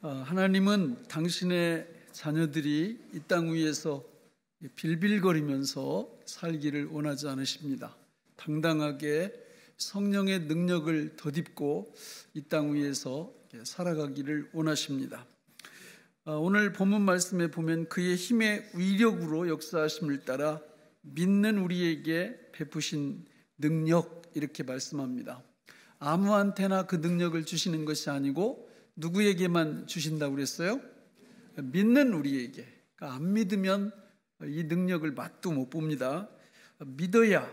하나님은 당신의 자녀들이 이 땅 위에서 빌빌거리면서 살기를 원하지 않으십니다. 당당하게 성령의 능력을 덧입고 이 땅 위에서 살아가기를 원하십니다. 오늘 본문 말씀에 보면 그의 힘의 위력으로 역사하심을 따라 믿는 우리에게 베푸신 능력, 이렇게 말씀합니다. 아무한테나 그 능력을 주시는 것이 아니고 누구에게만 주신다고 그랬어요? 믿는 우리에게. 그러니까 안 믿으면 이 능력을 맛도 못 봅니다. 믿어야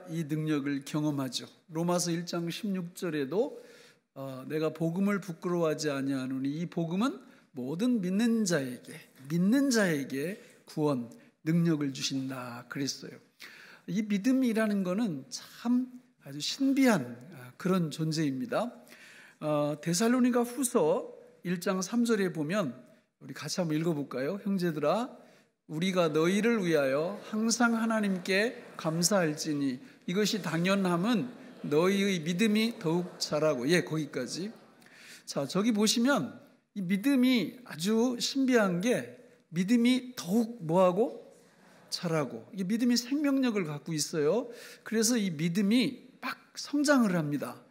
이 능력을 경험하죠. 로마서 1장 16절에도 내가 복음을 부끄러워하지 아니하노니 이 복음은 모든 믿는 자에게 구원, 능력을 주신다 그랬어요. 이 믿음이라는 거는 참 아주 신비한 그런 존재입니다. 데살로니가 후서 1장 3절에 보면 우리 같이 한번 읽어볼까요? 형제들아, 우리가 너희를 위하여 항상 하나님께 감사할지니 이것이 당연함은 너희의 믿음이 더욱 자라고. 거기까지. 자, 저기 보시면 이 믿음이 아주 신비한 게 믿음이 더욱 뭐하고? 자라고. 이 믿음이 생명력을 갖고 있어요. 그래서 이 믿음이 막 성장을 합니다.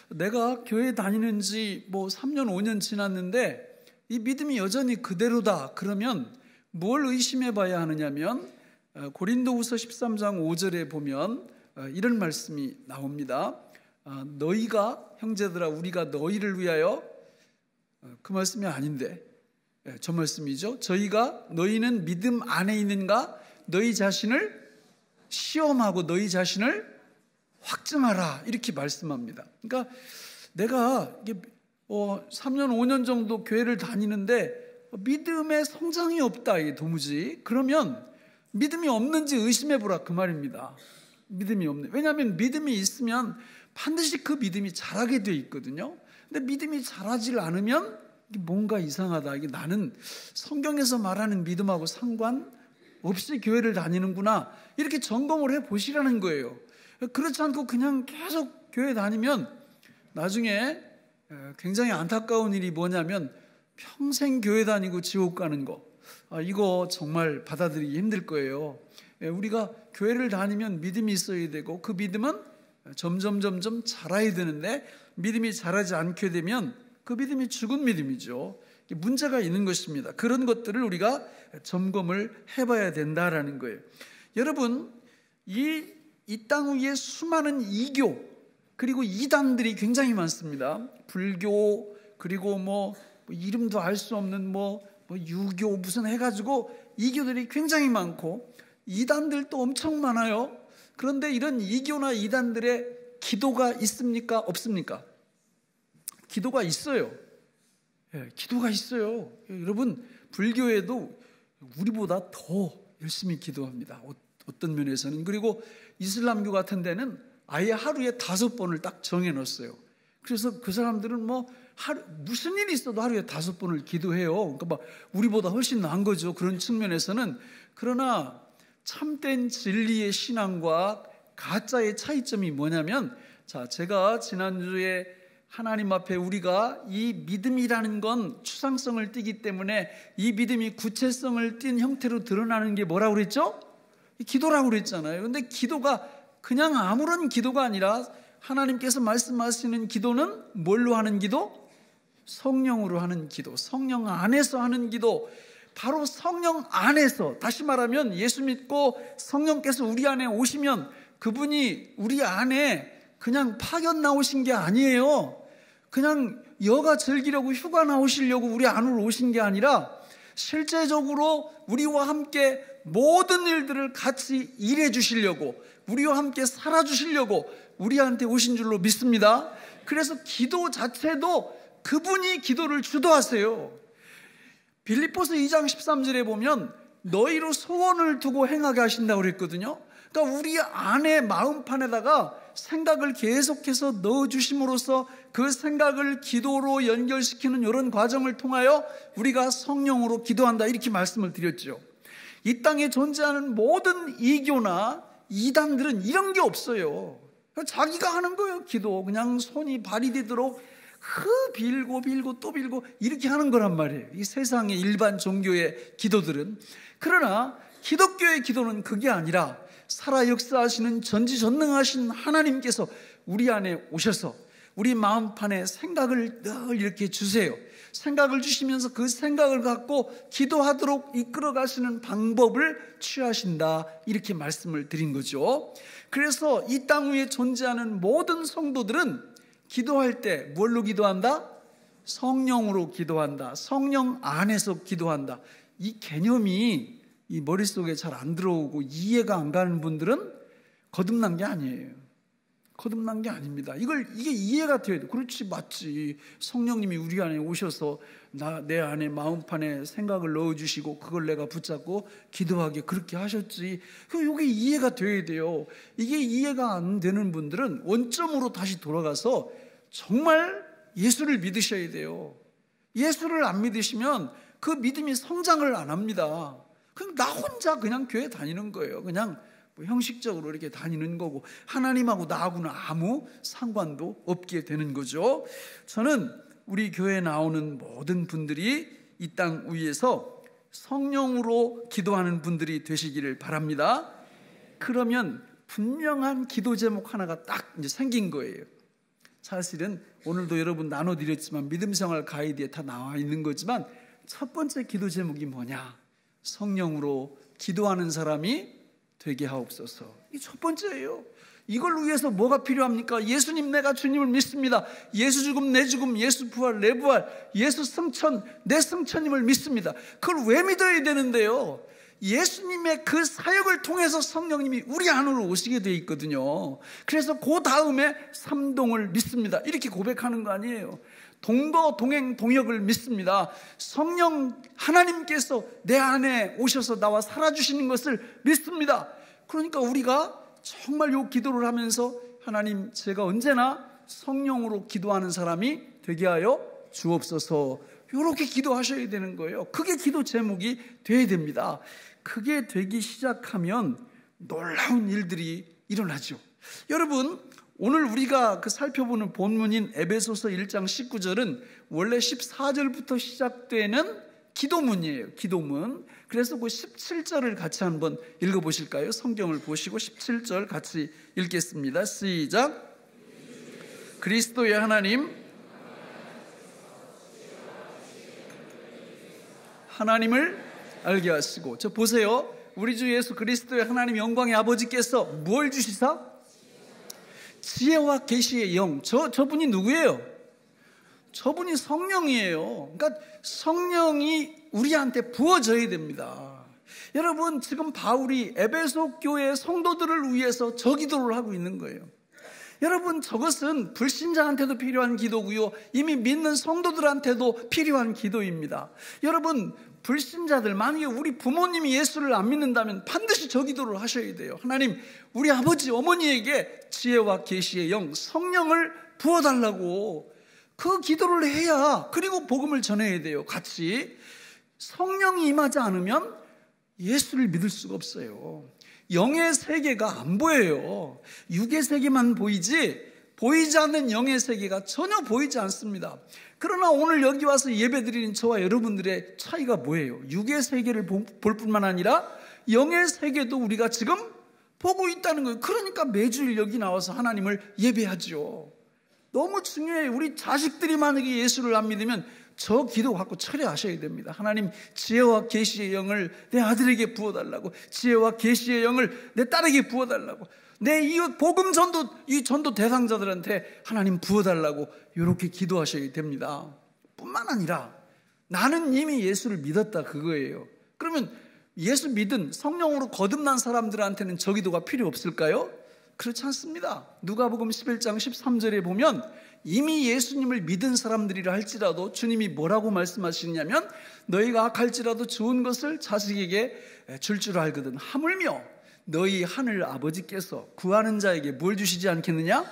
내가 교회 다니는 지 3년, 5년 지났는데 이 믿음이 여전히 그대로다. 그러면 뭘 의심해 봐야 하느냐면 고린도후서 13장 5절에 보면 이런 말씀이 나옵니다. 너희가, 형제들아, 우리가 너희를 위하여, 그 말씀이 아닌데 저 말씀이죠. 저희가 너희는 믿음 안에 있는가? 너희 자신을 시험하고 너희 자신을 확증하라, 이렇게 말씀합니다. 그러니까 내가 3년 5년 정도 교회를 다니는데 믿음의 성장이 없다, 이게 도무지. 그러면 믿음이 없는지 의심해 보라, 그 말입니다. 믿음이 없네. 왜냐하면 믿음이 있으면 반드시 그 믿음이 자라게 돼 있거든요. 근데 믿음이 자라질 않으면 뭔가 이상하다. 이게 나는 성경에서 말하는 믿음하고 상관없이 교회를 다니는구나, 이렇게 점검을 해 보시라는 거예요. 그렇지 않고 그냥 계속 교회 다니면 나중에 굉장히 안타까운 일이 뭐냐면 평생 교회 다니고 지옥 가는 거. 이거 정말 받아들이기 힘들 거예요. 우리가 교회를 다니면 믿음이 있어야 되고 그 믿음은 점점 자라야 되는데 믿음이 자라지 않게 되면 그 믿음이 죽은 믿음이죠. 문제가 있는 것입니다. 그런 것들을 우리가 점검을 해봐야 된다라는 거예요. 여러분, 이 땅 위에 수많은 이교 그리고 이단들이 굉장히 많습니다. 불교, 그리고 이름도 알 수 없는 유교 무슨 해가지고 이교들이 굉장히 많고 이단들도 엄청 많아요. 그런데 이런 이교나 이단들의 기도가 있습니까? 없습니까? 기도가 있어요. 기도가 있어요. 여러분, 불교에도 우리보다 더 열심히 기도합니다. 어떤 면에서는. 그리고 이슬람교 같은 데는 아예 하루에 5번을 딱 정해놨어요. 그래서 그 사람들은 무슨 일이 있어도 하루에 5번을 기도해요. 그러니까 우리보다 훨씬 나은 거죠. 그런 측면에서는. 그러나 참된 진리의 신앙과 가짜의 차이점이 뭐냐면, 자, 제가 지난주에 하나님 앞에 우리가 이 믿음이라는 건 추상성을 띠기 때문에 이 믿음이 구체성을 띈 형태로 드러나는 게 뭐라고 그랬죠? 기도라고 그랬잖아요. 그런데 기도가 그냥 아무런 기도가 아니라 하나님께서 말씀하시는 기도는 뭘로 하는 기도? 성령으로 하는 기도, 성령 안에서 하는 기도. 바로 성령 안에서, 다시 말하면 예수 믿고 성령께서 우리 안에 오시면 그분이 우리 안에 그냥 파견 나오신 게 아니에요. 그냥 여가 즐기려고 휴가 나오시려고 우리 안으로 오신 게 아니라 실제적으로 우리와 함께 모든 일들을 같이 일해 주시려고, 우리와 함께 살아주시려고 우리한테 오신 줄로 믿습니다. 그래서 기도 자체도 그분이 기도를 주도하세요. 빌립보서 2장 13절에 보면 너희로 소원을 두고 행하게 하신다고 그랬거든요. 그러니까 우리 안에 마음판에다가 생각을 계속해서 넣어주심으로써 그 생각을 기도로 연결시키는 이런 과정을 통하여 우리가 성령으로 기도한다, 이렇게 말씀을 드렸죠. 이 땅에 존재하는 모든 이교나 이단들은 이런 게 없어요. 자기가 하는 거예요. 기도 그냥 손이 발이 되도록 빌고 빌고 또 빌고 이렇게 하는 거란 말이에요. 이 세상의 일반 종교의 기도들은. 그러나 기독교의 기도는 그게 아니라 살아 역사하시는 전지전능하신 하나님께서 우리 안에 오셔서 우리 마음판에 생각을 늘 이렇게 주세요. 생각을 주시면서 그 생각을 갖고 기도하도록 이끌어 가시는 방법을 취하신다, 이렇게 말씀을 드린 거죠. 그래서 이 땅 위에 존재하는 모든 성도들은 기도할 때 뭘로 기도한다? 성령으로 기도한다. 성령 안에서 기도한다. 이 개념이 이 머릿속에 잘 안 들어오고 이해가 안 가는 분들은 거듭난 게 아니에요. 거듭난 게 아닙니다. 이게 이해가 돼야 돼. 그렇지, 맞지. 성령님이 우리 안에 오셔서 내 안에 마음판에 생각을 넣어주시고 그걸 내가 붙잡고 기도하게 그렇게 하셨지. 이게 이해가 돼야 돼요. 이게 이해가 안 되는 분들은 원점으로 다시 돌아가서 정말 예수를 믿으셔야 돼요. 예수를 안 믿으시면 그 믿음이 성장을 안 합니다. 그냥 나 혼자 그냥 교회 다니는 거예요. 그냥 형식적으로 이렇게 다니는 거고 하나님하고 나하고는 아무 상관도 없게 되는 거죠. 저는 우리 교회에 나오는 모든 분들이 이 땅 위에서 성령으로 기도하는 분들이 되시기를 바랍니다. 그러면 분명한 기도 제목 하나가 딱 이제 생긴 거예요. 사실은 오늘도 여러분 나눠드렸지만 믿음생활 가이드에 다 나와 있는 거지만 첫 번째 기도 제목이 뭐냐? 성령으로 기도하는 사람이 되게 하옵소서. 이 첫 번째예요. 이걸 위해서 뭐가 필요합니까? 예수님, 내가 주님을 믿습니다. 예수 죽음 내 죽음, 예수 부활 내 부활, 예수 승천 내 승천임을 믿습니다. 그걸 왜 믿어야 되는데요? 예수님의 그 사역을 통해서 성령님이 우리 안으로 오시게 돼 있거든요. 그래서 그 다음에 삼동을 믿습니다. 이렇게 고백하는 거 아니에요. 동도 동행 동역을 믿습니다. 성령 하나님께서 내 안에 오셔서 나와 살아주시는 것을 믿습니다. 그러니까 우리가 정말 요 기도를 하면서 하나님, 제가 언제나 성령으로 기도하는 사람이 되게 하여 주옵소서, 이렇게 기도하셔야 되는 거예요. 그게 기도 제목이 돼야 됩니다. 그게 되기 시작하면 놀라운 일들이 일어나죠. 여러분, 오늘 우리가 살펴보는 본문인 에베소서 1장 19절은 원래 14절부터 시작되는 기도문이에요. 기도문. 그래서 그 17절을 같이 한번 읽어보실까요? 성경을 보시고 17절 같이 읽겠습니다. 시작. 그리스도의 하나님을 알게 하시고. 저 보세요. 우리 주 예수 그리스도의 하나님 영광의 아버지께서 뭘 주시사? 지혜와 계시의 영. 저분이 누구예요? 저분이 성령이에요. 그러니까 성령이 우리한테 부어져야 됩니다. 여러분, 지금 바울이 에베소 교회 성도들을 위해서 저 기도를 하고 있는 거예요. 여러분, 저것은 불신자한테도 필요한 기도고요, 이미 믿는 성도들한테도 필요한 기도입니다. 여러분, 불신자들, 만약에 우리 부모님이 예수를 안 믿는다면 반드시 저 기도를 하셔야 돼요. 하나님, 우리 아버지 어머니에게 지혜와 계시의 영, 성령을 부어달라고 그 기도를 해야, 그리고 복음을 전해야 돼요. 같이. 성령이 임하지 않으면 예수를 믿을 수가 없어요. 영의 세계가 안 보여요. 육의 세계만 보이지 보이지 않는 영의 세계가 전혀 보이지 않습니다. 그러나 오늘 여기 와서 예배드리는 저와 여러분들의 차이가 뭐예요? 육의 세계를 볼 뿐만 아니라 영의 세계도 우리가 지금 보고 있다는 거예요. 그러니까 매주일 여기 나와서 하나님을 예배하죠. 너무 중요해요. 우리 자식들이 만약에 예수를 안 믿으면 저 기도 갖고 철회하셔야 됩니다. 하나님, 지혜와 계시의 영을 내 아들에게 부어달라고, 지혜와 계시의 영을 내 딸에게 부어달라고, 내 이웃 복음 전도, 이 전도 대상자들한테 하나님 부어달라고, 이렇게 기도하셔야 됩니다. 뿐만 아니라 나는 이미 예수를 믿었다, 그거예요. 그러면 예수 믿은 성령으로 거듭난 사람들한테는 저 기도가 필요 없을까요? 그렇지 않습니다. 누가복음 11장 13절에 보면 이미 예수님을 믿은 사람들이라 할지라도 주님이 뭐라고 말씀하시냐면, 너희가 악할지라도 좋은 것을 자식에게 줄 줄 알거든. 하물며 너희 하늘 아버지께서 구하는 자에게 뭘 주시지 않겠느냐?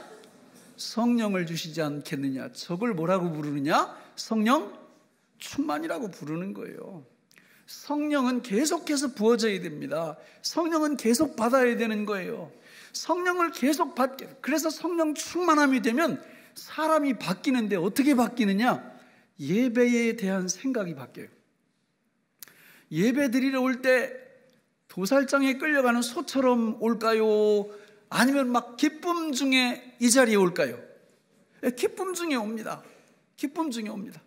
성령을 주시지 않겠느냐? 저걸 뭐라고 부르느냐? 성령 충만이라고 부르는 거예요. 성령은 계속해서 부어져야 됩니다. 성령은 계속 받아야 되는 거예요. 성령을 계속 받게. 그래서 성령 충만함이 되면 사람이 바뀌는데 어떻게 바뀌느냐? 예배에 대한 생각이 바뀌어요. 예배 드리러 올 때 도살장에 끌려가는 소처럼 올까요? 아니면 막 기쁨 중에 이 자리에 올까요? 기쁨 중에 옵니다. 기쁨 중에 옵니다.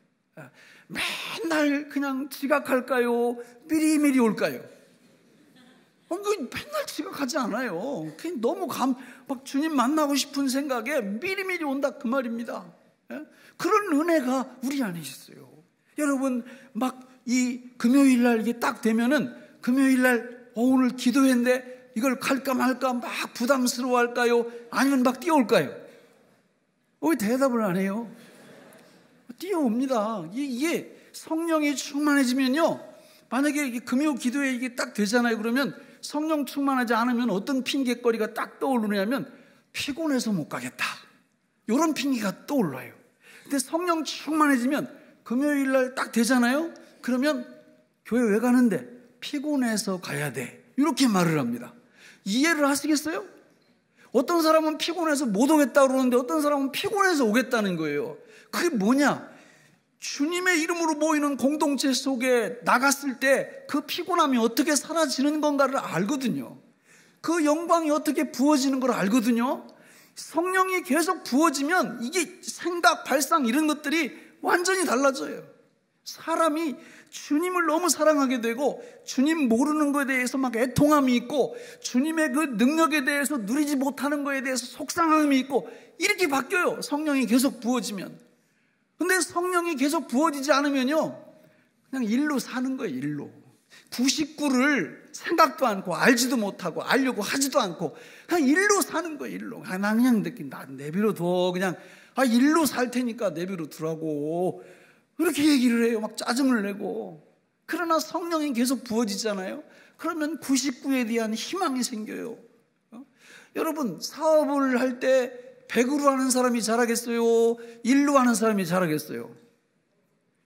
맨날 그냥 지각할까요? 미리미리 올까요? 맨날 지각하지 않아요. 그냥 너무 막 주님 만나고 싶은 생각에 미리미리 온다 그 말입니다. 그런 은혜가 우리 안에 있어요. 여러분, 막 이 금요일 날 이게 딱 되면은 금요일 날 오늘 기도했는데 이걸 갈까 말까 막 부담스러워 할까요? 아니면 막 뛰어올까요? 왜 대답을 안 해요? 뛰어옵니다. 이게 성령이 충만해지면요, 만약에 금요 기도에 이게 딱 되잖아요. 그러면 성령 충만하지 않으면 어떤 핑계거리가 딱 떠오르냐면 피곤해서 못 가겠다, 이런 핑계가 떠올라요. 근데 성령 충만해지면 금요일 날 딱 되잖아요. 그러면 교회 왜 가는데? 피곤해서 가야 돼, 이렇게 말을 합니다. 이해를 하시겠어요? 어떤 사람은 피곤해서 못 오겠다 그러는데 어떤 사람은 피곤해서 오겠다는 거예요. 그게 뭐냐? 주님의 이름으로 모이는 공동체 속에 나갔을 때 그 피곤함이 어떻게 사라지는 건가를 알거든요. 그 영광이 어떻게 부어지는 걸 알거든요. 성령이 계속 부어지면 이게 생각, 발상 이런 것들이 완전히 달라져요. 사람이 주님을 너무 사랑하게 되고 주님 모르는 것에 대해서 막 애통함이 있고 주님의 그 능력에 대해서 누리지 못하는 것에 대해서 속상함이 있고 이렇게 바뀌어요. 성령이 계속 부어지면. 근데 성령이 계속 부어지지 않으면요, 그냥 일로 사는 거예요. 일로 99를 생각도 않고 알지도 못하고 알려고 하지도 않고 그냥 일로 사는 거예요. 일로. 나 그냥 나 내비로 그냥 일로 살 테니까 내비로 두라고 그렇게 얘기를 해요. 막 짜증을 내고. 그러나 성령이 계속 부어지잖아요. 그러면 99에 대한 희망이 생겨요. 여러분, 사업을 할 때 100으로 하는 사람이 잘하겠어요? 1로 하는 사람이 잘하겠어요?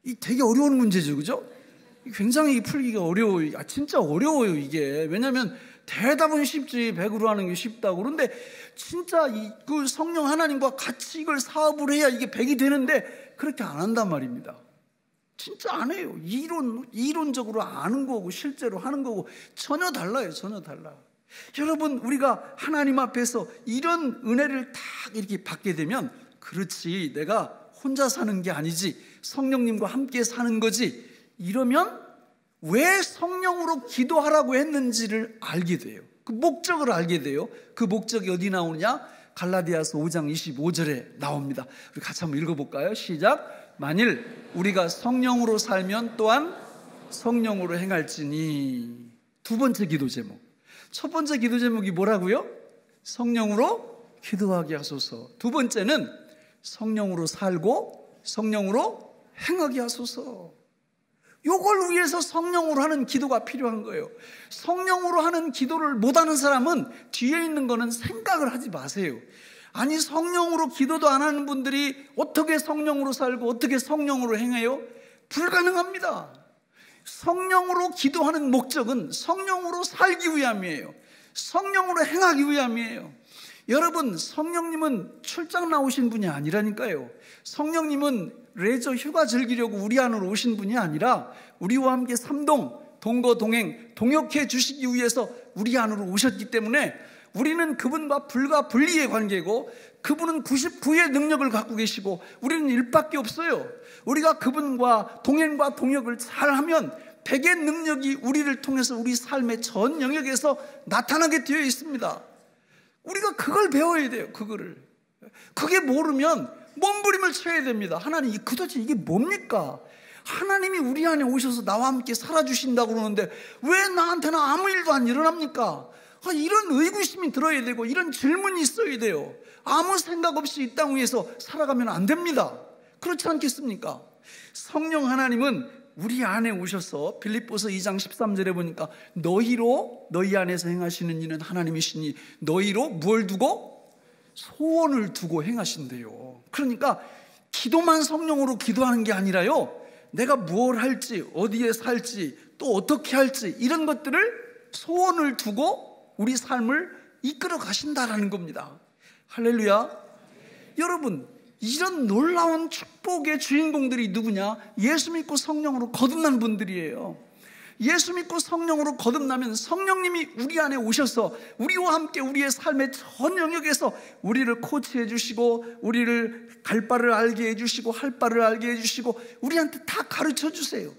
이 되게 어려운 문제죠, 그죠? 굉장히 풀기가 어려워요. 진짜 어려워요, 이게. 왜냐하면 대답은 쉽지, 100으로 하는 게 쉽다고. 그런데 진짜 그 성령 하나님과 같이 이걸 사업을 해야 이게 100이 되는데 그렇게 안 한단 말입니다. 진짜 안 해요. 이론적으로 아는 거고 실제로 하는 거고 전혀 달라요. 전혀 달라. 여러분, 우리가 하나님 앞에서 이런 은혜를 딱 이렇게 받게 되면, 그렇지, 내가 혼자 사는 게 아니지, 성령님과 함께 사는 거지, 이러면 왜 성령으로 기도하라고 했는지를 알게 돼요. 그 목적을 알게 돼요. 그 목적이 어디 나오느냐? 갈라디아서 5장 25절에 나옵니다. 우리 같이 한번 읽어볼까요? 시작. 만일 우리가 성령으로 살면 또한 성령으로 행할지니. 두 번째 기도 제목. 첫 번째 기도 제목이 뭐라고요? 성령으로 기도하게 하소서. 두 번째는 성령으로 살고 성령으로 행하게 하소서. 요걸 위해서 성령으로 하는 기도가 필요한 거예요. 성령으로 하는 기도를 못하는 사람은 뒤에 있는 거는 생각을 하지 마세요. 아니, 성령으로 기도도 안 하는 분들이 어떻게 성령으로 살고 어떻게 성령으로 행해요? 불가능합니다. 성령으로 기도하는 목적은 성령으로 살기 위함이에요. 성령으로 행하기 위함이에요. 여러분, 성령님은 출장 나오신 분이 아니라니까요. 성령님은 레저 휴가 즐기려고 우리 안으로 오신 분이 아니라 우리와 함께 삼동, 동거, 동행, 동역해 주시기 위해서 우리 안으로 오셨기 때문에 우리는 그분과 불가분리의 관계고 그분은 99의 능력을 갖고 계시고 우리는 1밖에 없어요. 우리가 그분과 동행과 동역을 잘하면 100의 능력이 우리를 통해서 우리 삶의 전 영역에서 나타나게 되어 있습니다. 우리가 그걸 배워야 돼요. 그게 모르면 몸부림을 쳐야 됩니다. 하나님, 도대체 이게 뭡니까? 하나님이 우리 안에 오셔서 나와 함께 살아주신다고 그러는데 왜 나한테는 아무 일도 안 일어납니까? 이런 의구심이 들어야 되고 이런 질문이 있어야 돼요. 아무 생각 없이 이 땅 위에서 살아가면 안 됩니다. 그렇지 않겠습니까? 성령 하나님은 우리 안에 오셔서 빌립보서 2장 13절에 보니까 너희로 너희 안에서 행하시는 이는 하나님이시니 너희로 뭘 두고? 소원을 두고 행하신대요. 그러니까 기도만 성령으로 기도하는 게 아니라요, 내가 뭘 할지, 어디에 살지, 또 어떻게 할지 이런 것들을 소원을 두고 우리 삶을 이끌어 가신다라는 겁니다. 할렐루야. 여러분, 이런 놀라운 축복의 주인공들이 누구냐? 예수 믿고 성령으로 거듭난 분들이에요. 예수 믿고 성령으로 거듭나면 성령님이 우리 안에 오셔서 우리와 함께 우리의 삶의 전 영역에서 우리를 코치해 주시고, 우리를 갈 바를 알게 해 주시고, 할 바를 알게 해 주시고, 우리한테 다 가르쳐 주세요.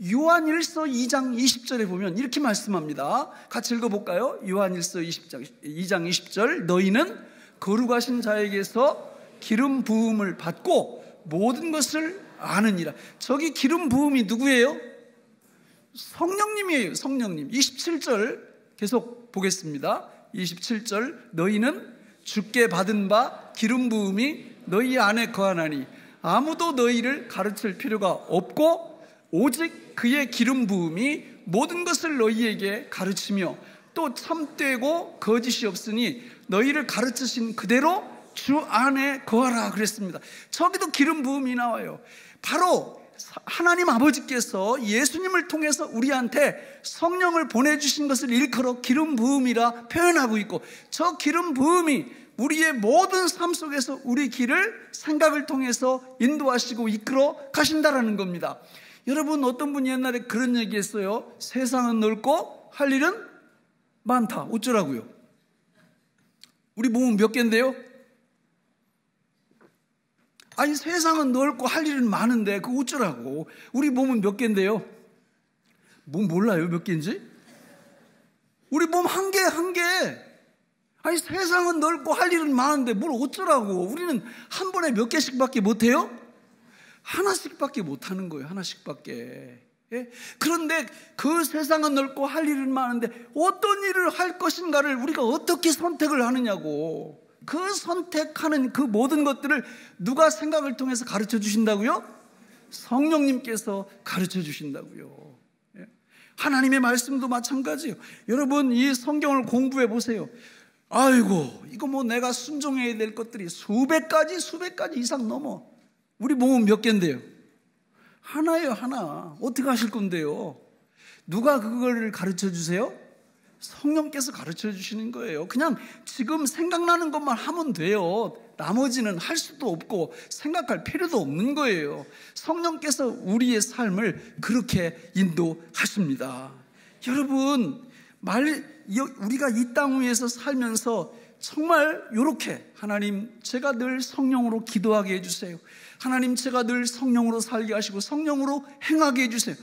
요한일서 2장 20절에 보면 이렇게 말씀합니다. 같이 읽어볼까요? 요한일서 2장 20절. 너희는 거룩하신 자에게서 기름 부음을 받고 모든 것을 아느니라. 저기 기름 부음이 누구예요? 성령님이에요. 성령님. 27절 계속 보겠습니다. 27절. 너희는 주께 받은 바 기름 부음이 너희 안에 거하나니 아무도 너희를 가르칠 필요가 없고 오직 그의 기름 부음이 모든 것을 너희에게 가르치며 또 참되고 거짓이 없으니 너희를 가르치신 그대로 주 안에 거하라 그랬습니다. 저기도 기름 부음이 나와요. 바로 하나님 아버지께서 예수님을 통해서 우리한테 성령을 보내주신 것을 일컬어 기름 부음이라 표현하고 있고, 저 기름 부음이 우리의 모든 삶 속에서 우리 길을 생각을 통해서 인도하시고 이끌어 가신다라는 겁니다. 여러분, 어떤 분이 옛날에 그런 얘기 했어요. 세상은 넓고 할 일은 많다. 어쩌라고요? 우리 몸은 몇 개인데요? 아니, 세상은 넓고 할 일은 많은데 그 어쩌라고? 우리 몸은 몇 개인데요? 몸 몰라요? 몇 개인지? 우리 몸 한 개, 한 개. 아니, 세상은 넓고 할 일은 많은데 뭘 어쩌라고? 우리는 한 번에 몇 개씩밖에 못해요? 하나씩밖에 못하는 거예요. 하나씩밖에. 예? 그런데 그 세상은 넓고 할 일은 많은데 어떤 일을 할 것인가를 우리가 어떻게 선택을 하느냐고. 그 선택하는 그 모든 것들을 누가 생각을 통해서 가르쳐 주신다고요? 성령님께서 가르쳐 주신다고요. 예? 하나님의 말씀도 마찬가지예요. 여러분, 이 성경을 공부해 보세요. 아이고, 이거 뭐 내가 순종해야 될 것들이 수백 가지 이상 넘어. 우리 몸은 몇 개인데요? 하나예요, 하나. 어떻게 하실 건데요? 누가 그거를 가르쳐 주세요? 성령께서 가르쳐 주시는 거예요. 그냥 지금 생각나는 것만 하면 돼요. 나머지는 할 수도 없고 생각할 필요도 없는 거예요. 성령께서 우리의 삶을 그렇게 인도하십니다. 여러분, 우리가 이 땅 위에서 살면서 정말 이렇게 하나님, 제가 늘 성령으로 기도하게 해주세요. 하나님, 제가 늘 성령으로 살게 하시고 성령으로 행하게 해주세요.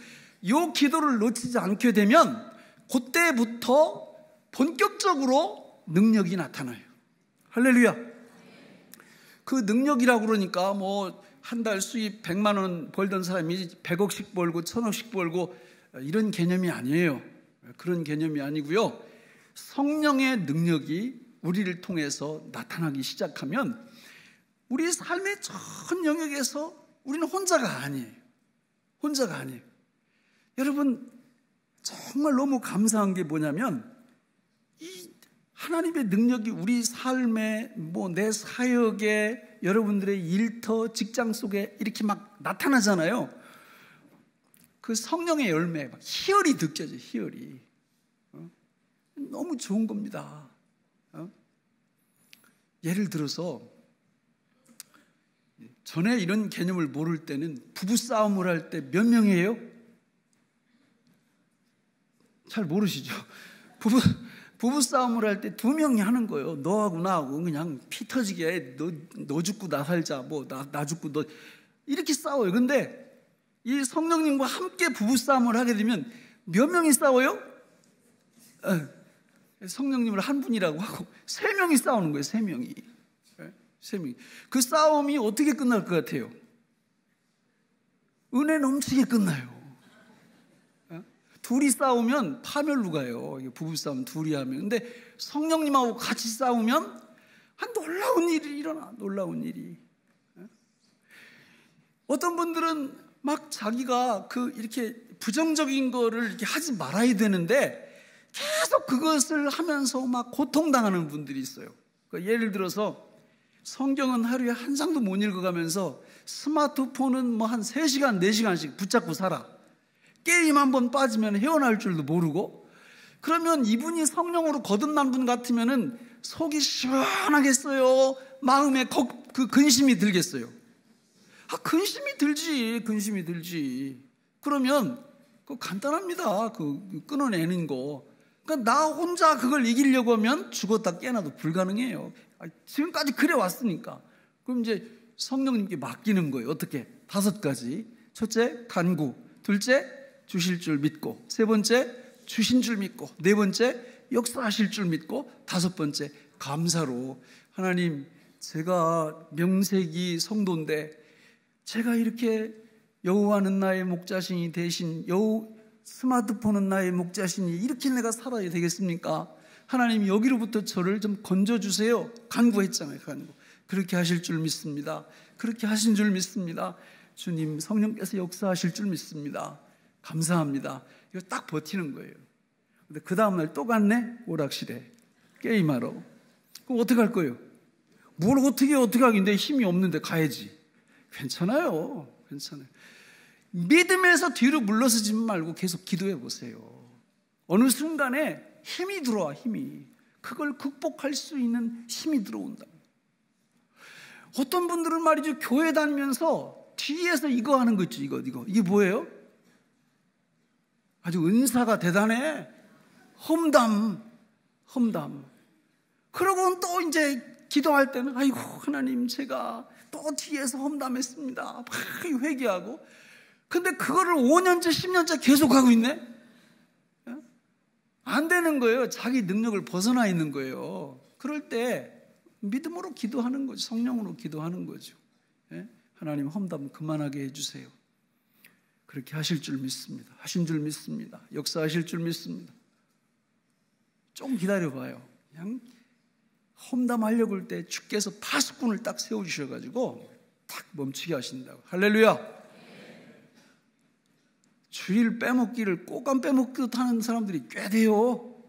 이 기도를 놓치지 않게 되면 그때부터 본격적으로 능력이 나타나요. 할렐루야. 그 능력이라고 그러니까 뭐 한 달 수입 100만 원 벌던 사람이 100억씩 벌고 1000억씩 벌고 이런 개념이 아니에요. 그런 개념이 아니고요. 성령의 능력이 우리를 통해서 나타나기 시작하면 우리 삶의 전 영역에서 우리는 혼자가 아니에요. 혼자가 아니에요. 여러분, 정말 너무 감사한 게 뭐냐면 이 하나님의 능력이 우리 삶에, 뭐 내 사역에, 여러분들의 일터, 직장 속에 이렇게 막 나타나잖아요. 그 성령의 열매, 막 희열이 느껴져요. 희열이. 너무 좋은 겁니다. 예를 들어서 전에 이런 개념을 모를 때는 부부싸움을 할 때 몇 명이에요? 잘 모르시죠? 부부싸움을 할 때 2명이 하는 거예요. 너하고 나하고 그냥 피 터지게 해. 너 죽고 나 살자. 뭐 나 죽고 너. 이렇게 싸워요. 근데 이 성령님과 함께 부부싸움을 하게 되면 몇 명이 싸워요? 성령님을 한 분이라고 하고 3명이 싸우는 거예요. 3명이. 3명이. 그 싸움이 어떻게 끝날 것 같아요? 은혜 넘치게 끝나요. 둘이 싸우면 파멸로 가요. 부부싸움 둘이 하면. 근데 성령님하고 같이 싸우면 놀라운 일이 일어나. 놀라운 일이. 어떤 분들은 막 자기가 이렇게 부정적인 거를 이렇게 하지 말아야 되는데 계속 그것을 하면서 막 고통당하는 분들이 있어요. 그러니까 예를 들어서 성경은 하루에 한 장도 못 읽어가면서 스마트폰은 뭐 한 3시간, 4시간씩 붙잡고 살아. 게임 한번 빠지면 헤어나올 줄도 모르고. 그러면 이분이 성령으로 거듭난 분 같으면은 속이 시원하겠어요? 마음에 그 근심이 들겠어요? 근심이 들지. 그러면 그거 간단합니다. 그 끊어내는 거. 그러니까 나 혼자 그걸 이기려고 하면 죽었다 깨어나도 불가능해요. 지금까지 그래 왔으니까. 그럼 이제 성령님께 맡기는 거예요. 어떻게? 5가지. 첫째, 간구. 둘째, 주실 줄 믿고. 세 번째, 주신 줄 믿고. 네 번째, 역사하실 줄 믿고. 5번째, 감사로. 하나님, 제가 명색이 성도인데 제가 이렇게 여호와는 나의 목자신이 대신 스마트폰은 나의 목자신이 이렇게 내가 살아야 되겠습니까? 하나님, 여기로부터 저를 좀 건져주세요. 간구했잖아요. 간구. 그렇게 하실 줄 믿습니다. 그렇게 하신 줄 믿습니다. 주님, 성령께서 역사하실 줄 믿습니다. 감사합니다. 이거 딱 버티는 거예요. 근데 그 다음날 또 갔네? 오락실에 게임하러. 그럼 어떻게 할 거예요? 뭘 어떻게 하긴데 힘이 없는데 가야지. 괜찮아요. 믿음에서 뒤로 물러서지 말고 계속 기도해 보세요. 어느 순간에 힘이 들어와. 그걸 극복할 수 있는 힘이 들어온다. 어떤 분들은 말이죠, 교회 다니면서 뒤에서 이거 하는 거 있죠. 이게 뭐예요? 아주 은사가 대단해. 험담. 그러고는 또 이제 기도할 때는 아이고 하나님, 제가 또 뒤에서 험담했습니다. 막 회개하고. 근데 그거를 5년째 10년째 계속하고 있네. 안 되는 거예요. 자기 능력을 벗어나 있는 거예요. 그럴 때 믿음으로 기도하는 거죠. 성령으로 기도하는 거죠. 하나님, 험담 그만하게 해주세요. 그렇게 하실 줄 믿습니다. 하신 줄 믿습니다. 역사하실 줄 믿습니다. 좀 기다려봐요. 그냥 험담하려고 할 때 주께서 파수꾼을 딱 세워주셔가지고 딱 멈추게 하신다고. 할렐루야. 주일 빼먹기를 꼬감 빼먹기도 하는 사람들이 꽤 돼요.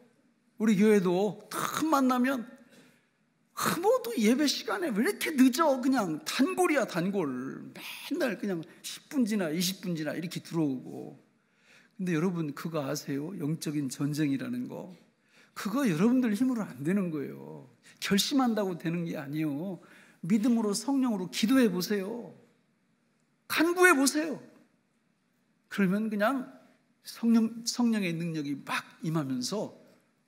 우리 교회도 딱 만나면 모두 예배 시간에 왜 이렇게 늦어? 그냥 단골이야, 단골. 맨날 그냥 10분 지나 20분 지나 이렇게 들어오고. 근데 여러분, 그거 아세요? 영적인 전쟁이라는 거. 그거 여러분들 힘으로 안 되는 거예요. 결심한다고 되는 게 아니에요. 믿음으로, 성령으로 기도해 보세요. 간구해 보세요. 그러면 그냥 성령의 능력이 막 임하면서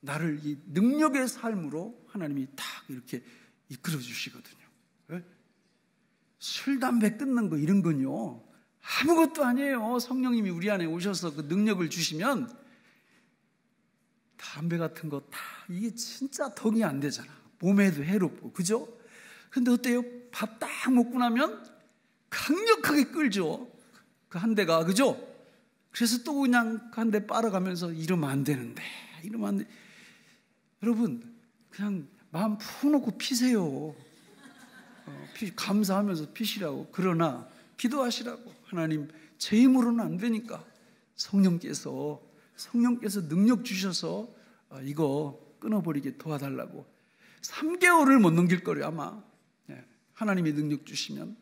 나를 이 능력의 삶으로 하나님이 딱 이렇게 이끌어 주시거든요. 술, 담배 끊는 거 이런 건요, 아무것도 아니에요. 성령님이 우리 안에 오셔서 그 능력을 주시면 담배 같은 거 다 이게 진짜 덕이 안 되잖아. 몸에도 해롭고, 그죠? 근데 어때요? 밥 딱 먹고 나면 강력하게 끌죠. 그 한 대가, 그죠? 그래서 또 그냥 한 대 빨아가면서 이러면 안 되는데. 여러분, 그냥 마음 푹 놓고 피세요. 감사하면서 피시라고. 그러나 기도하시라고. 하나님, 제 힘으로는 안 되니까 성령께서 능력 주셔서 이거 끊어버리게 도와달라고. 3개월을 못 넘길 거예요, 아마. 하나님의 능력 주시면.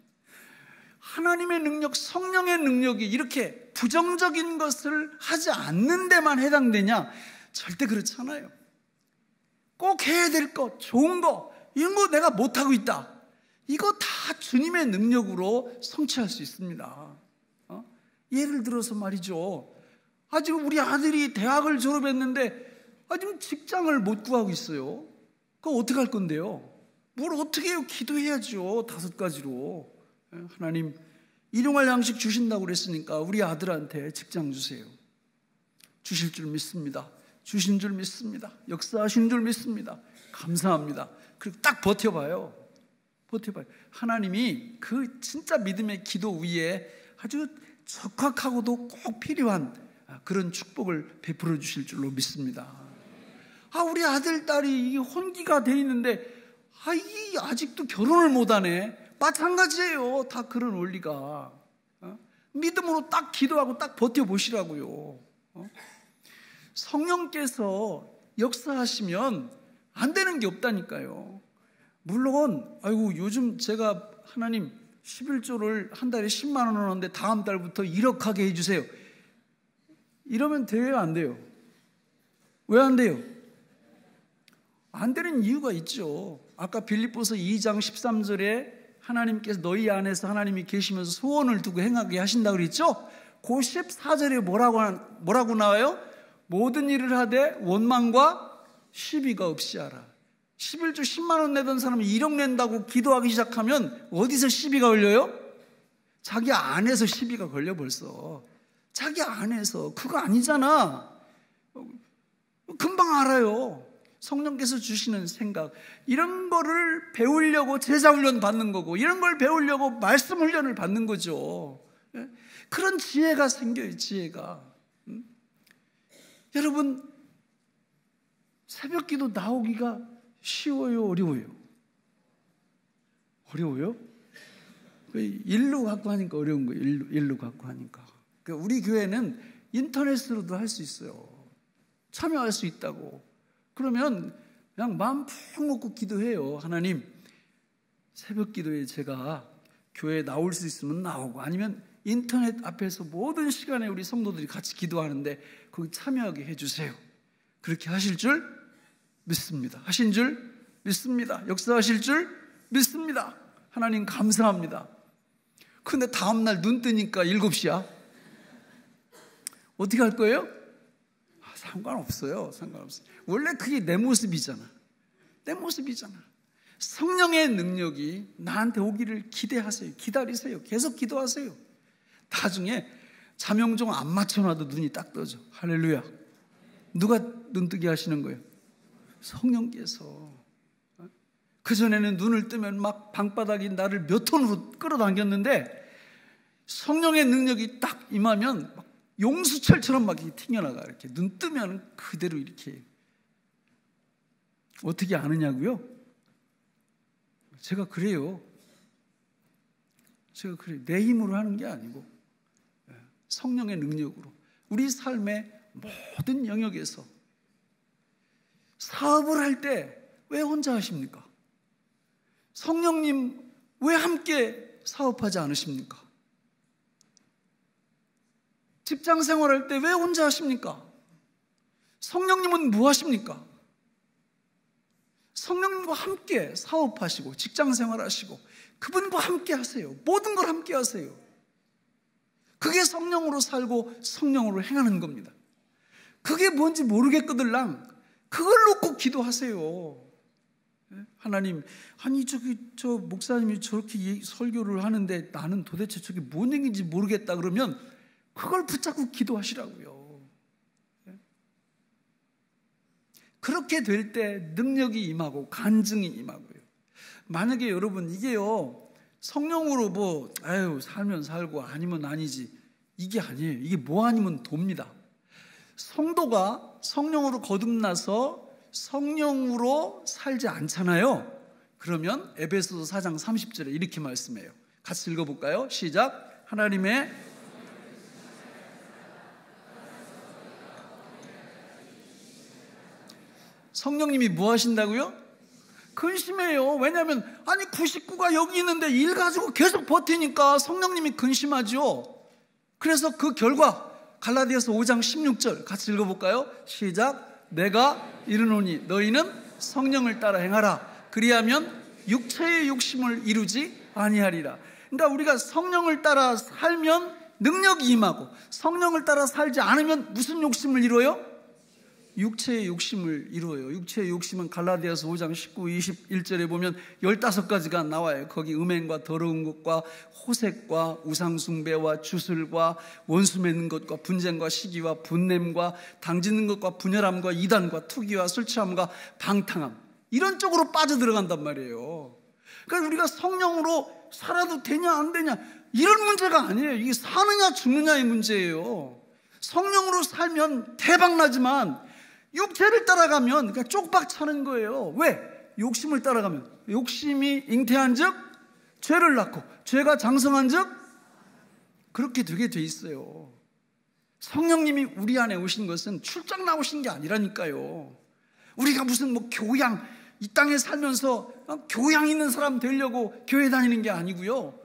하나님의 능력, 성령의 능력이 이렇게 부정적인 것을 하지 않는 데만 해당되냐? 절대 그렇지 않아요. 꼭 해야 될 것, 좋은 거, 이런 거 내가 못하고 있다. 이거 다 주님의 능력으로 성취할 수 있습니다. 예를 들어서 말이죠, 아직 우리 아들이 대학을 졸업했는데 아직 직장을 못 구하고 있어요. 그거 어떻게 할 건데요? 뭘 어떻게 해요? 기도해야죠. 5가지로. 하나님, 일용할 양식 주신다고 그랬으니까 우리 아들한테 직장 주세요. 주실 줄 믿습니다. 주신 줄 믿습니다. 역사하신 줄 믿습니다. 감사합니다. 그리고 딱 버텨봐요. 하나님이 그 진짜 믿음의 기도 위에 아주 적확하고도 꼭 필요한 그런 축복을 베풀어 주실 줄로 믿습니다. 우리 아들, 딸이 혼기가 돼 있는데 이게 아직도 결혼을 못하네. 마찬가지예요. 다 그런 원리가. 믿음으로 딱 기도하고 딱 버텨보시라고요. 성령께서 역사하시면 안 되는 게 없다니까요. 물론 요즘 제가 하나님 11조를 한 달에 10만 원 하는데 다음 달부터 1억 하게 해주세요. 이러면 돼요, 안 돼요? 왜 안 돼요? 안 되는 이유가 있죠. 아까 빌립보서 2장 13절에 하나님께서 너희 안에서 하나님이 계시면서 소원을 두고 행하게 하신다고 그랬죠? 그 14절에 뭐라고 나와요? 모든 일을 하되 원망과 시비가 없이 하라. 11주 10만 원 내던 사람이 1억 낸다고 기도하기 시작하면 어디서 시비가 걸려요? 자기 안에서 시비가 걸려 벌써. 자기 안에서. 그거 아니잖아. 금방 알아요. 성령께서 주시는 생각, 이런 거를 배우려고 제자 훈련 받는 거고, 이런 걸 배우려고 말씀 훈련을 받는 거죠. 그런 지혜가 생겨요. 지혜가. 여러분, 새벽기도 나오기가 쉬워요? 어려워요? 어려워요? 일로 갖고 하니까 어려운 거예요. 일로 갖고 하니까. 우리 교회는 인터넷으로도 할 수 있어요. 참여할 수 있다고. 그러면 그냥 마음 푹 먹고 기도해요. 하나님, 새벽 기도에 제가 교회에 나올 수 있으면 나오고, 아니면 인터넷 앞에서 모든 시간에 우리 성도들이 같이 기도하는데 거기 참여하게 해주세요. 그렇게 하실 줄 믿습니다. 하신 줄 믿습니다. 역사하실 줄 믿습니다. 하나님 감사합니다. 근데 다음날 눈 뜨니까 7시야. 어떻게 할 거예요? 상관없어요. 원래 그게 내 모습이잖아. 내 모습이잖아. 성령의 능력이 나한테 오기를 기대하세요. 기다리세요. 계속 기도하세요. 나중에 자명종 안 맞춰놔도 눈이 딱 떠져. 할렐루야. 누가 눈 뜨게 하시는 거예요? 성령께서. 그전에는 눈을 뜨면 막 방바닥이 나를 몇 톤으로 끌어당겼는데, 성령의 능력이 딱 임하면 막 용수철처럼 막 튕겨나가. 이렇게 눈 뜨면 그대로 이렇게. 어떻게 아느냐고요? 제가 그래요. 내 힘으로 하는 게 아니고 성령의 능력으로 우리 삶의 모든 영역에서. 사업을 할 때 왜 혼자 하십니까? 성령님 왜 함께 사업하지 않으십니까? 직장 생활할 때 왜 혼자 하십니까? 성령님은 뭐 하십니까? 성령님과 함께 사업하시고 직장 생활하시고 그분과 함께 하세요. 모든 걸 함께 하세요. 그게 성령으로 살고 성령으로 행하는 겁니다. 그게 뭔지 모르겠거들랑 그걸 놓고 기도하세요. 하나님, 아니 저 목사님이 저렇게 설교를 하는데 나는 도대체 저게 뭔 얘기인지 모르겠다 그러면 그걸 붙잡고 기도하시라고요. 그렇게 될 때 능력이 임하고 간증이 임하고요. 만약에 여러분 이게요, 성령으로 살면 살고 아니면 아니지, 이게 아니에요. 이게 뭐 아니면 돕니다. 성도가 성령으로 거듭나서 성령으로 살지 않잖아요. 그러면 에베소서 4장 30절에 이렇게 말씀해요. 같이 읽어볼까요? 시작. 하나님의 성령님이 뭐 하신다고요? 근심해요. 왜냐하면 99가 여기 있는데 일 가지고 계속 버티니까 성령님이 근심하죠. 그래서 그 결과 갈라디아서 5장 16절 같이 읽어볼까요? 시작. 내가 이르노니 너희는 성령을 따라 행하라. 그리하면 육체의 욕심을 이루지 아니하리라. 그러니까 우리가 성령을 따라 살면 능력이 임하고, 성령을 따라 살지 않으면 무슨 욕심을 이루어요? 육체의 욕심을 이루어요. 육체의 욕심은 갈라디아서 5장 19, 21절에 보면 15가지가 나와요. 거기 음행과 더러운 것과 호색과 우상숭배와 주술과 원수 맺는 것과 분쟁과 시기와 분냄과 당짓는 것과 분열함과 이단과 투기와 술 취함과 방탕함, 이런 쪽으로 빠져들어간단 말이에요. 그러니까 우리가 성령으로 살아도 되냐 안 되냐 이런 문제가 아니에요. 이게 사느냐 죽느냐의 문제예요. 성령으로 살면 대박나지만 육체를 따라가면 그냥 쪽박 차는 거예요. 왜? 욕심을 따라가면 욕심이 잉태한 즉 죄를 낳고, 죄가 장성한 즉 그렇게 되게 돼 있어요. 성령님이 우리 안에 오신 것은 출장 나오신 게 아니라니까요. 우리가 무슨 교양, 이 땅에 살면서 교양 있는 사람 되려고 교회 다니는 게 아니고요.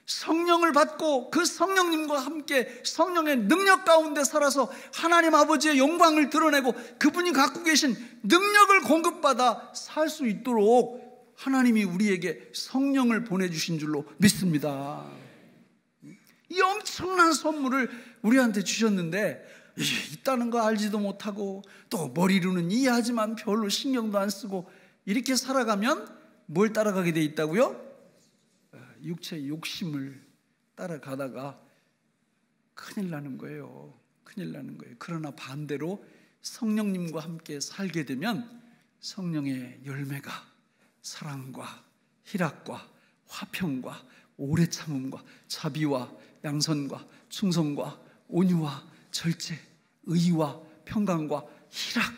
성령을 받고 그 성령님과 함께 성령의 능력 가운데 살아서 하나님 아버지의 영광을 드러내고 그분이 갖고 계신 능력을 공급받아 살 수 있도록 하나님이 우리에게 성령을 보내주신 줄로 믿습니다. 이 엄청난 선물을 우리한테 주셨는데 있다는 거 알지도 못하고 또 머리로는 이해하지만 별로 신경도 안 쓰고 이렇게 살아가면 뭘 따라가게 돼 있다고요? 육체의 욕심을 따라가다가 큰일 나는 거예요. 큰일 나는 거예요. 그러나 반대로 성령님과 함께 살게 되면 성령의 열매가 사랑과 희락과 화평과 오래 참음과 자비와 양선과 충성과 온유와 절제, 의와 평강과 희락,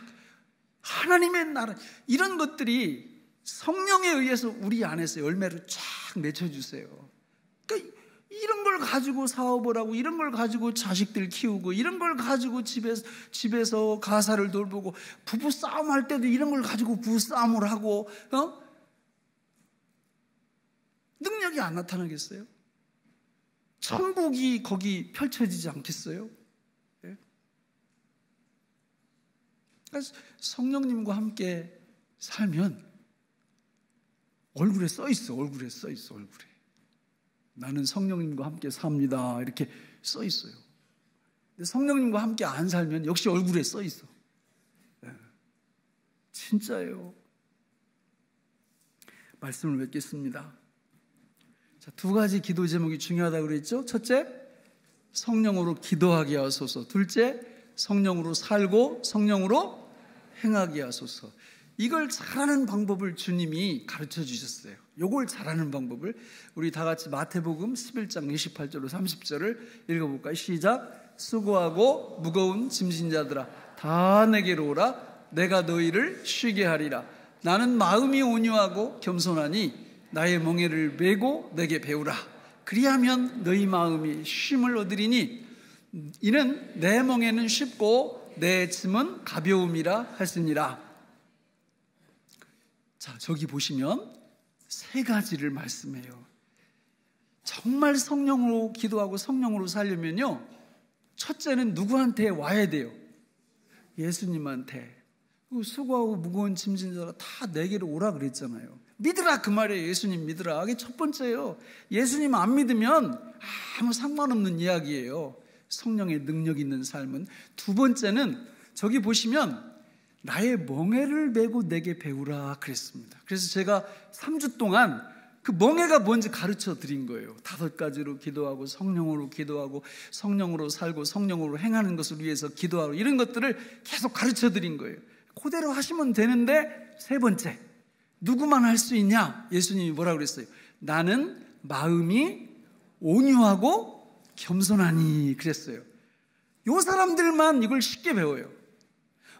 하나님의 나라, 이런 것들이 성령에 의해서 우리 안에서 열매를 쫙 맺혀주세요. 그러니까 이런 걸 가지고 사업을 하고, 이런 걸 가지고 자식들 키우고, 이런 걸 가지고 집에서 가사를 돌보고, 부부 싸움 할 때도 이런 걸 가지고 부부 싸움을 하고, 능력이 안 나타나겠어요? 천국이 거기 펼쳐지지 않겠어요? 예? 그래서 성령님과 함께 살면 얼굴에 써 있어. 얼굴에 나는 성령님과 함께 삽니다, 이렇게 써 있어요. 근데 성령님과 함께 안 살면 역시 얼굴에 써 있어. 예. 진짜예요. 말씀을 맺겠습니다. 자, 두 가지 기도 제목이 중요하다고 그랬죠. 첫째, 성령으로 기도하게 하소서. 둘째, 성령으로 살고 성령으로 행하게 하소서. 이걸 잘하는 방법을 주님이 가르쳐 주셨어요. 이걸 잘하는 방법을 우리 다 같이 마태복음 11장 28절로 30절을 읽어볼까요? 시작. 수고하고 무거운 짐진 자들아, 다 내게로 오라. 내가 너희를 쉬게 하리라. 나는 마음이 온유하고 겸손하니 나의 멍에를 메고 내게 배우라. 그리하면 너희 마음이 쉼을 얻으리니 이는 내 멍에는 쉽고 내 짐은 가벼움이라 하시니라. 자, 저기 보시면 세 가지를 말씀해요. 정말 성령으로 기도하고 성령으로 살려면요, 첫째는 누구한테 와야 돼요? 예수님한테. 수고하고 무거운 짐진 자라 다 내게로 오라 그랬잖아요. 믿으라, 그 말이에요. 예수님 믿으라. 이게 첫 번째예요. 예수님 안 믿으면 아무 상관없는 이야기예요. 성령의 능력 있는 삶은. 두 번째는 저기 보시면 나의 멍에를 메고 내게 배우라 그랬습니다. 그래서 제가 3주 동안 그 멍에가 뭔지 가르쳐 드린 거예요. 5가지로 기도하고 성령으로 기도하고 성령으로 살고 성령으로 행하는 것을 위해서 기도하고, 이런 것들을 계속 가르쳐 드린 거예요. 그대로 하시면 되는데, 세 번째, 누구만 할 수 있냐? 예수님이 뭐라고 그랬어요? 나는 마음이 온유하고 겸손하니 그랬어요. 요 사람들만 이걸 쉽게 배워요.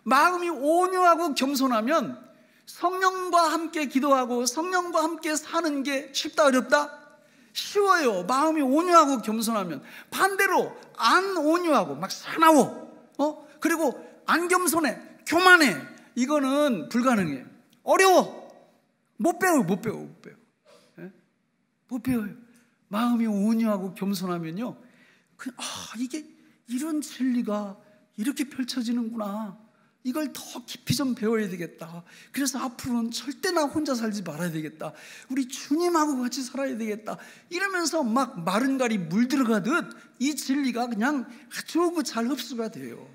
마음이 온유하고 겸손하면 성령과 함께 기도하고 성령과 함께 사는 게 쉽다 어렵다? 쉬워요. 마음이 온유하고 겸손하면. 반대로 안 온유하고 막 사나워, 그리고 안 겸손해, 교만해, 이거는 불가능해요. 어려워. 못 배워요. 예? 못 배워요. 마음이 온유하고 겸손하면요, 이게 이런 진리가 이렇게 펼쳐지는구나, 이걸 더 깊이 좀 배워야 되겠다. 그래서 앞으로는 절대 나 혼자 살지 말아야 되겠다. 우리 주님하고 같이 살아야 되겠다. 이러면서 막 마른 갈이 물 들어가듯 이 진리가 그냥 아주 잘 흡수가 돼요.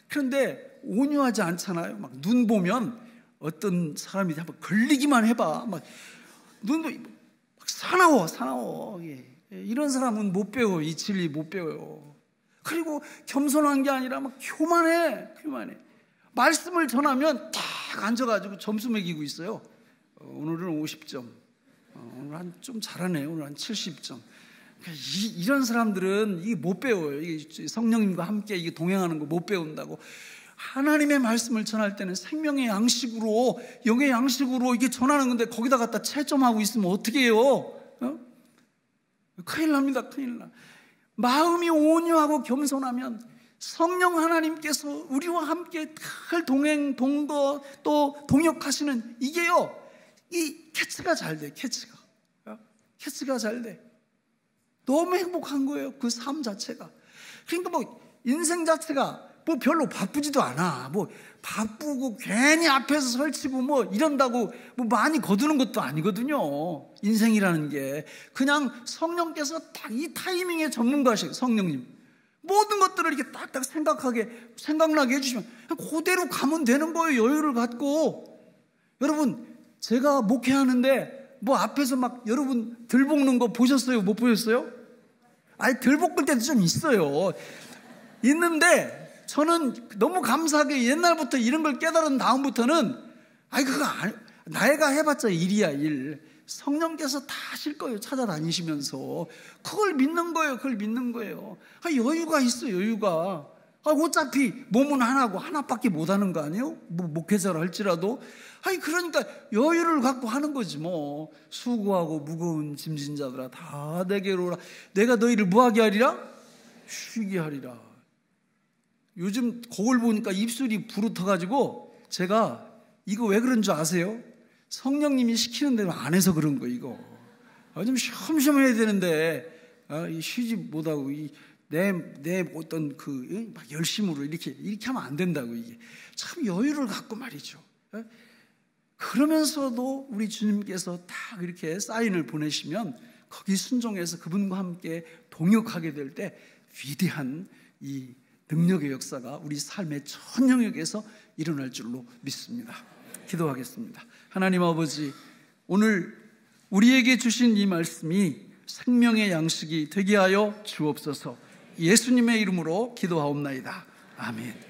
그런데 온유하지 않잖아요. 막 눈 보면 어떤 사람이 한번 걸리기만 해봐, 막 눈도 막 사나워. 이런 사람은 못 배워요. 이 진리 못 배워요. 그리고 겸손한 게 아니라 막 교만해. 말씀을 전하면 딱 앉아가지고 점수 매기고 있어요. 오늘은 50점, 오늘 좀 잘하네, 오늘 한 70점. 이런 사람들은 이게 못 배워요. 이게 성령님과 함께 이게 동행하는 거 못 배운다고. 하나님의 말씀을 전할 때는 생명의 양식으로, 영의 양식으로 이게 전하는 건데 거기다 갖다 채점하고 있으면 어떻게 해요? 큰일 납니다. 마음이 온유하고 겸손하면 성령 하나님께서 우리와 함께 늘 동행, 동거, 또 동역하시는, 이게요, 이 캐치가 잘 돼. 캐치가 잘 돼. 너무 행복한 거예요. 그 삶 자체가. 그러니까 뭐 인생 자체가 뭐 별로 바쁘지도 않아. 뭐 바쁘고 괜히 앞에서 설치고 뭐 이런다고 뭐 많이 거두는 것도 아니거든요. 인생이라는 게 그냥 성령께서 딱 이 타이밍의 전문가시고, 성령님 모든 것들을 이렇게 딱딱 생각나게 해주시면 그대로 가면 되는 거예요. 여유를 갖고. 여러분, 제가 목회하는데 뭐 앞에서 막 여러분 들 볶는 거 보셨어요? 못 보셨어요? 아니, 들 볶을 때도 좀 있어요. 있는데 저는 너무 감사하게 옛날부터 이런 걸 깨달은 다음부터는 그거 나이가 해봤자 일이야, 일. 성령께서 다 하실 거예요. 찾아다니시면서. 그걸 믿는 거예요. 그걸 믿는 거예요. 여유가 있어요. 여유가. 어차피 몸은 하나고 하나밖에 못하는 거 아니에요? 뭐 목회자를 할지라도. 그러니까 여유를 갖고 하는 거지 뭐. 수고하고 무거운 짐진 자들아 다 내게로 오라. 내가 너희를 뭐하게 하리라? 쉬게 하리라. 요즘 거울 보니까 입술이 부르터가지고 제가 이거 왜 그런 줄 아세요? 성령님이 시키는 대로 안 해서 그런 거. 이거 좀 쉬엄쉬엄 해야 되는데 쉬지 못하고 내 어떤 막 열심으로 이렇게 하면 안 된다고. 이게 참 여유를 갖고 말이죠. 그러면서도 우리 주님께서 딱 이렇게 사인을 보내시면 거기 순종해서 그분과 함께 동역하게 될 때 위대한 이 능력의 역사가 우리 삶의 전 영역에서 일어날 줄로 믿습니다. 기도하겠습니다. 하나님 아버지, 오늘 우리에게 주신 이 말씀이 생명의 양식이 되게 하여 주옵소서. 예수님의 이름으로 기도하옵나이다. 아멘.